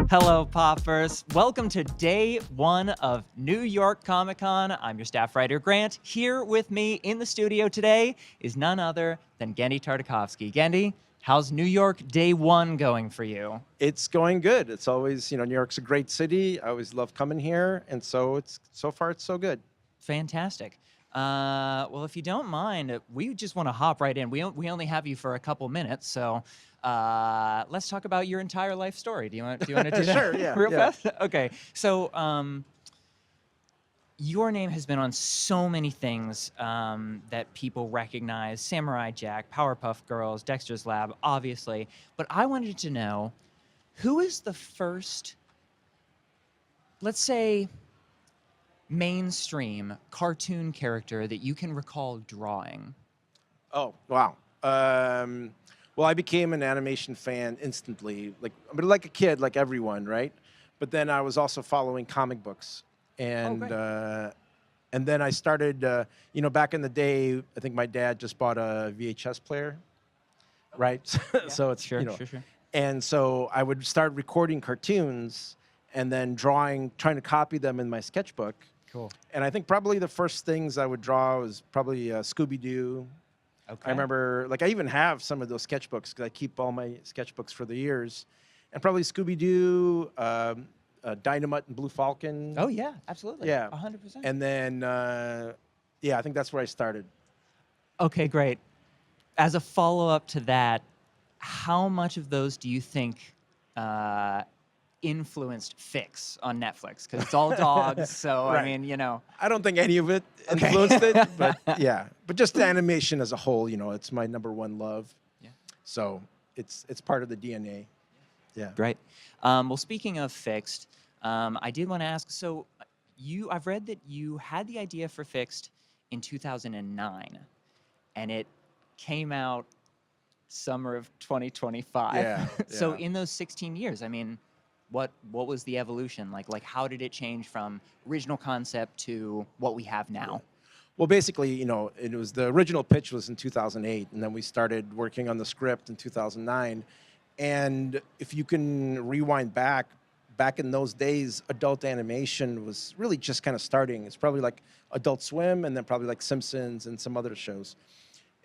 Hello, Popverse. Welcome to day one of New York Comic Con. I'm your staff writer, Grant. Here with me in the studio today is none other than Genndy Tartakovsky. Genndy, how's New York day one going for you? It's going good. It's always, New York's a great city. I always love coming here, and so far it's so good. Fantastic. Well, if you don't mind, we just want to hop right in. We only have you for a couple minutes, so let's talk about your entire life story. Do you want to do that? Sure, yeah. Real yeah. fast? Okay. So your name has been on so many things that people recognize. Samurai Jack, Powerpuff Girls, Dexter's Lab, obviously. But I wanted to know, who is the first, let's say, mainstream cartoon character that you can recall drawing? Oh, wow. Well, I became an animation fan instantly, like a kid, like everyone, right? But then I was also following comic books, and then I started, back in the day, I think my dad just bought a VHS player, right? Yeah. So it's Sure. and so I would start recording cartoons and then trying to copy them in my sketchbook. Cool. And I think probably the first things I would draw was probably Scooby-Doo. Okay. I remember, I even have some of those sketchbooks because I keep all my sketchbooks for the years. And probably Scooby-Doo, Dynamite and Blue Falcon. Oh, yeah, absolutely. Yeah. 100%. And then, I think that's where I started. Okay, great. As a follow-up to that, how much of those do you think influenced Fix on Netflix? Because it's all dogs, so Right. I mean, I don't think any of it influenced it, but yeah. But just the animation as a whole, it's my number one love. Yeah. So it's part of the DNA. Yeah. Great. Well, speaking of Fixed, I did want to ask, so I've read that you had the idea for Fixed in 2009, and it came out summer of 2025. Yeah. So yeah. in those 16 years, I mean, what was the evolution? Like how did it change from original concept to what we have now? Well, basically, it was the original pitch was in 2008, and then we started working on the script in 2009. And if you can rewind back in those days, adult animation was really just kind of starting. It's probably like Adult Swim, and then probably like Simpsons and some other shows.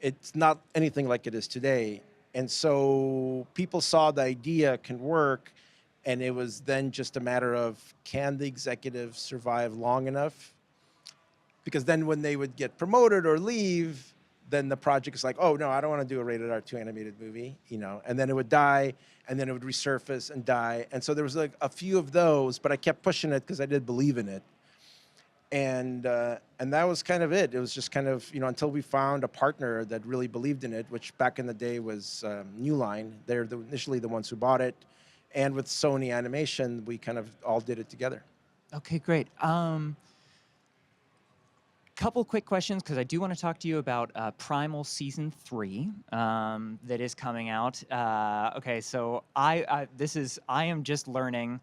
It's not anything like it is today. And so people saw the idea can work, and it was then just a matter of, can the executives survive long enough? Because then when they would get promoted or leave, then the project is like, oh, no, I don't want to do a rated R2 animated movie, and then it would die, and then it would resurface and die. And so there was like a few of those, but I kept pushing it because I did believe in it. And that was kind of it. It was just kind of, until we found a partner that really believed in it, which back in the day was New Line. They're initially the ones who bought it. And with Sony Animation, we kind of all did it together. Okay, great. Couple quick questions, because I do want to talk to you about Primal Season 3 that is coming out. Okay, so I am just learning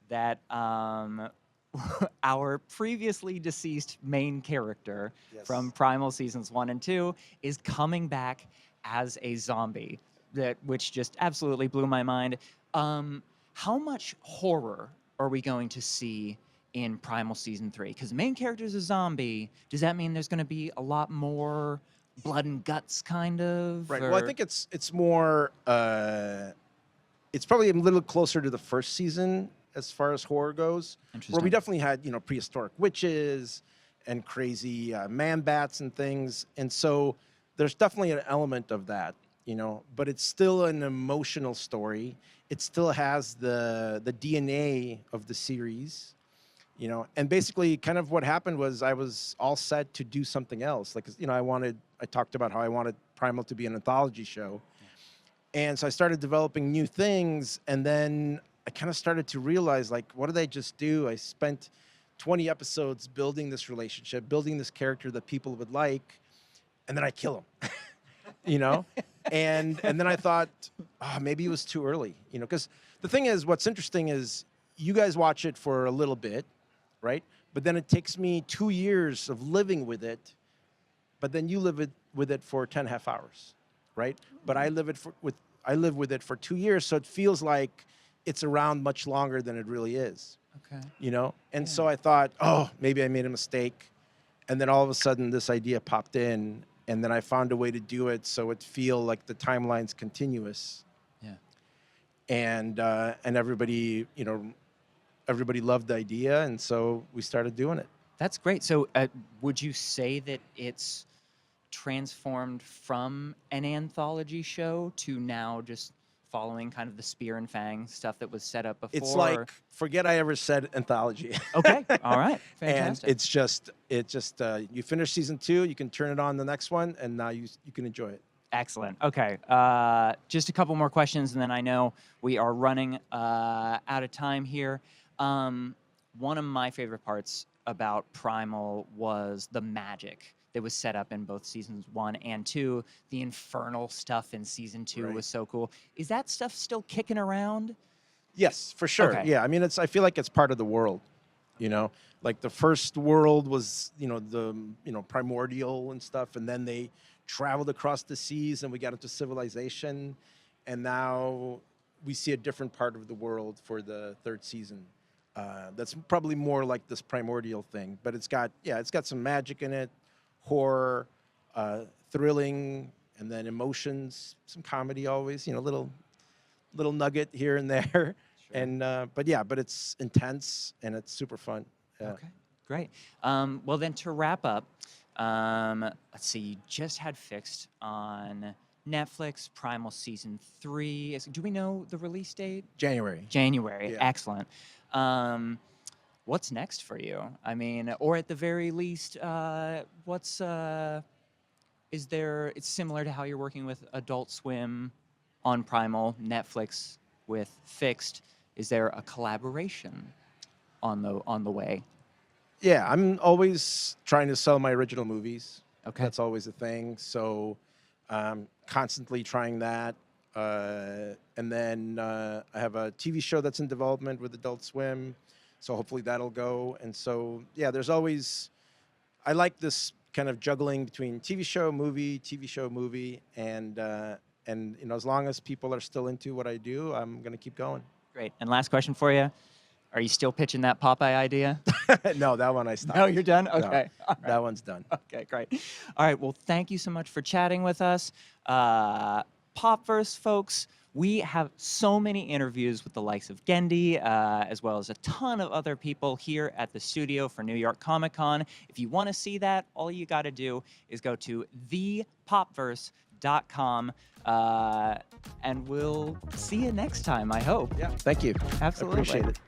that our previously deceased main character from Primal Seasons 1 and 2 is coming back as a zombie, which just absolutely blew my mind. How much horror are we going to see in Primal Season 3? Because the main character is a zombie. Does that mean there's going to be a lot more blood and guts, kind of? Right. Well, I think it's more. It's probably a little closer to the first season as far as horror goes, where we definitely had prehistoric witches and crazy man bats and things, and so there's definitely an element of that, but it's still an emotional story. It still has the DNA of the series. And basically kind of what happened was I was all set to do something else. I talked about how I wanted Primal to be an anthology show. And so I started developing new things, and then I kind of started to realize, what did I just do? I spent 20 episodes building this relationship, building this character that people would like, and then I kill him, And then I thought, maybe it was too early, because the thing is, what's interesting is you guys watch it for a little bit, right? But then it takes me 2 years of living with it, but then you live with it for 10.5 hours, right? But I live with it for 2 years, so it feels like it's around much longer than it really is. Okay. You know? And so I thought, oh, maybe I made a mistake. And then all of a sudden this idea popped in, and then I found a way to do it so it feel like the timeline's continuous. Yeah. And everybody, everybody loved the idea, and so we started doing it. That's great. So would you say that it's transformed from an anthology show to now just following kind of the Spear and Fang stuff that was set up before? It's like, forget I ever said anthology. Okay, all right, And fantastic. it's just you finish season 2, you can turn it on the next one, and now you can enjoy it. Excellent. Okay, just a couple more questions, and then I know we are running out of time here. One of my favorite parts about Primal was the magic that was set up in both seasons 1 and 2. The infernal stuff in season 2 was so cool. Is that stuff still kicking around? Yes, for sure. Okay. Yeah, I mean, I feel like it's part of the world, Like the first world was, the primordial and stuff, and then they traveled across the seas and we got into civilization, and now we see a different part of the world for the 3rd season. That's probably more like this primordial thing, but it's got some magic in it, horror, thrilling, and then emotions, some comedy always, little nugget here and there. Sure. And but it's intense and it's super fun. Yeah. Okay, great. Well, then to wrap up, let's see, you just had Fixed on Netflix, Primal season 3. Do we know the release date? January. January. Yeah. Excellent. What's next for you? I mean, or at the very least, it's similar to how you're working with Adult Swim on Primal, Netflix with Fixed. Is there a collaboration on the way? Yeah, I'm always trying to sell my original movies. Okay. That's always a thing. So constantly trying that. And then I have a TV show that's in development with Adult Swim. So hopefully that'll go. And so, yeah, I like this kind of juggling between TV show, movie, and as long as people are still into what I do, I'm going to keep going. Great. And last question for you. Are you still pitching that Popeye idea? No, that one I stopped. No, you're done? Okay. No, All right. that one's done. Okay, great. All right, well, thank you so much for chatting with us. Popverse folks, we have so many interviews with the likes of Genndy, as well as a ton of other people here at the studio for New York Comic Con. If you want to see that, all you got to do is go to thepopverse.com, and we'll see you next time, I hope. Yeah, thank you. Absolutely. I appreciate it.